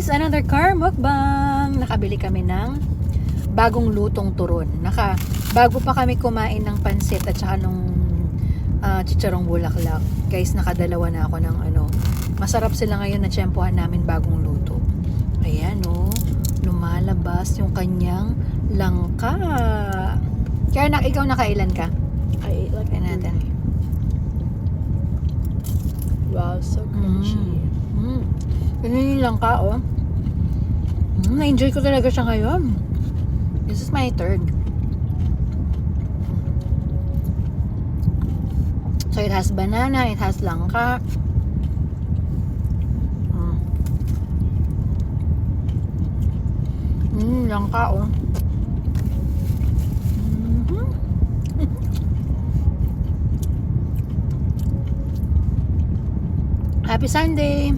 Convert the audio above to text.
guys, another car mukbang. Nakabili kami ng bagong lutong turon. Bago pa kami kumain ng pansit at saka nung chicharong bulaklak. Guys, nakadalawa na ako ng Masarap sila ngayon na tiyempohan namin bagong luto. Ayan lumalabas yung kanyang langka. Kaya ikaw nakailan ka? I ate like Kaya natin. Wow, so crunchy. Ganyan yung langka, na-enjoy ko talaga siya ngayon. This is my third. So, it has banana, it has langka. Langka, Happy Sunday!